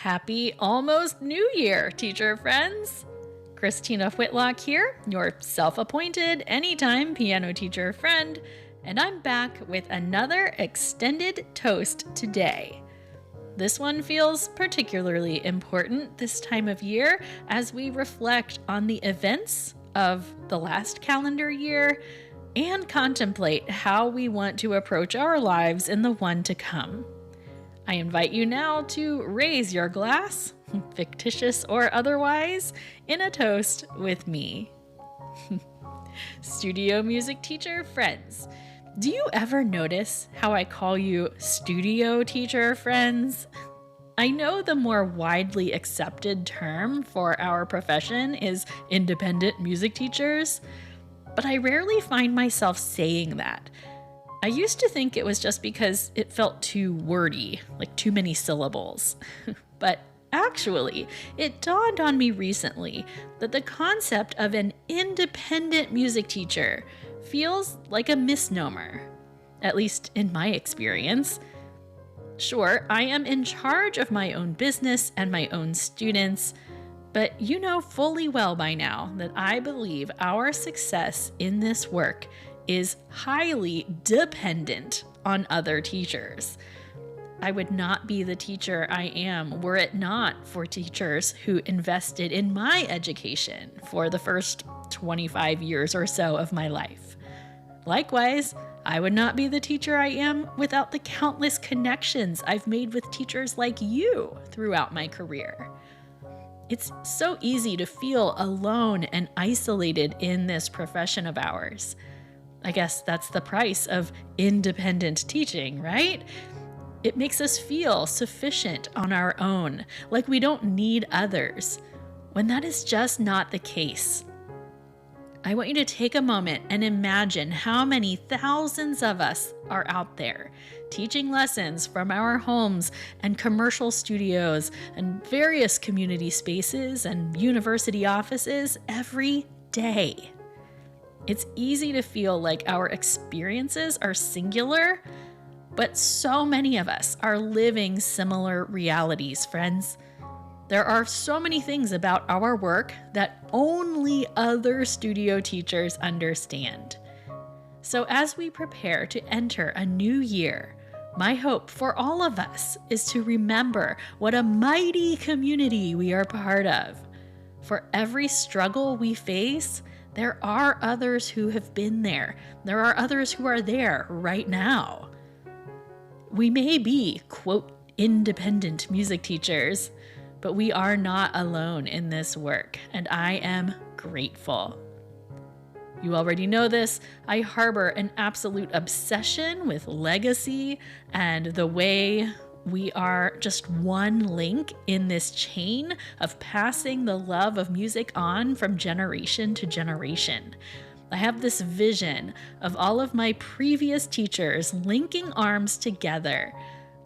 Happy almost New Year, teacher friends! Christina Whitlock here, your self-appointed anytime piano teacher friend, and I'm back with another extended toast today. This one feels particularly important this time of year as we reflect on the events of the last calendar year and contemplate how we want to approach our lives in the one to come. I invite you now to raise your glass, fictitious or otherwise, in a toast with me. Studio music teacher friends, do you ever notice how I call you studio teacher friends? I know the more widely accepted term for our profession is independent music teachers, but I rarely find myself saying that. I used to think it was just because it felt too wordy, like too many syllables. But actually, it dawned on me recently that the concept of an independent music teacher feels like a misnomer, at least in my experience. Sure, I am in charge of my own business and my own students, but you know fully well by now that I believe our success in this work is highly dependent on other teachers. I would not be the teacher I am were it not for teachers who invested in my education for the first 25 years or so of my life. Likewise, I would not be the teacher I am without the countless connections I've made with teachers like you throughout my career. It's so easy to feel alone and isolated in this profession of ours. I guess that's the price of independent teaching, right? It makes us feel sufficient on our own, like we don't need others, when that is just not the case. I want you to take a moment and imagine how many thousands of us are out there teaching lessons from our homes and commercial studios and various community spaces and university offices every day. It's easy to feel like our experiences are singular, but so many of us are living similar realities, friends. There are so many things about our work that only other studio teachers understand. So as we prepare to enter a new year, my hope for all of us is to remember what a mighty community we are part of. For every struggle we face, there are others who have been there. There are others who are there right now. We may be, quote, independent music teachers, but we are not alone in this work, and I am grateful. You already know this. I harbor an absolute obsession with legacy and the way we are just one link in this chain of passing the love of music on from generation to generation. I have this vision of all of my previous teachers linking arms together,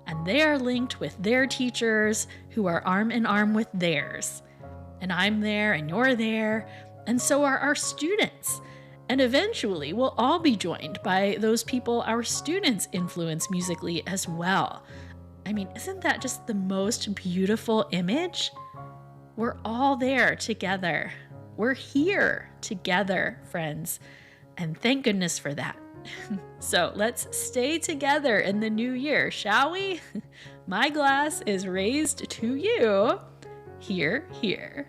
and they are linked with their teachers who are arm in arm with theirs. And I'm there and you're there, and so are our students. And eventually we'll all be joined by those people our students influence musically as well. I mean, isn't that just the most beautiful image? We're all there together. We're here together, friends. And thank goodness for that. So let's stay together in the new year, shall we? My glass is raised to you. Hear, hear.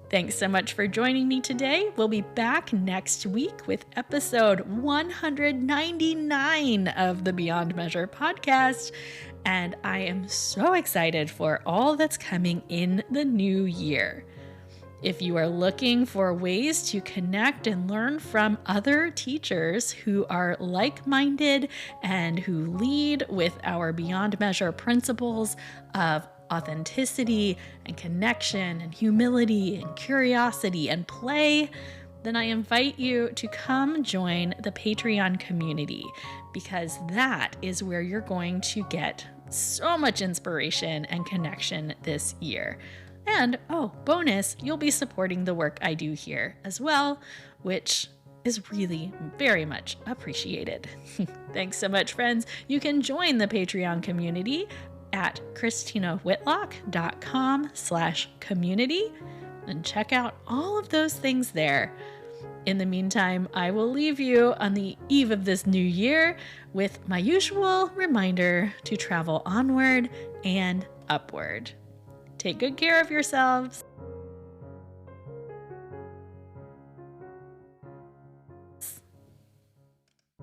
Thanks so much for joining me today. We'll be back next week with episode 199 of the Beyond Measure podcast. And I am so excited for all that's coming in the new year. If you are looking for ways to connect and learn from other teachers who are like-minded and who lead with our Beyond Measure principles of authenticity and connection and humility and curiosity and play, then I invite you to come join the Patreon community, because that is where you're going to get so much inspiration and connection this year. And, oh, bonus, you'll be supporting the work I do here as well, which is really very much appreciated. Thanks so much, friends. You can join the Patreon community at christinawhitlock.com/community and check out all of those things there. In the meantime, I will leave you on the eve of this new year with my usual reminder to travel onward and upward. Take good care of yourselves.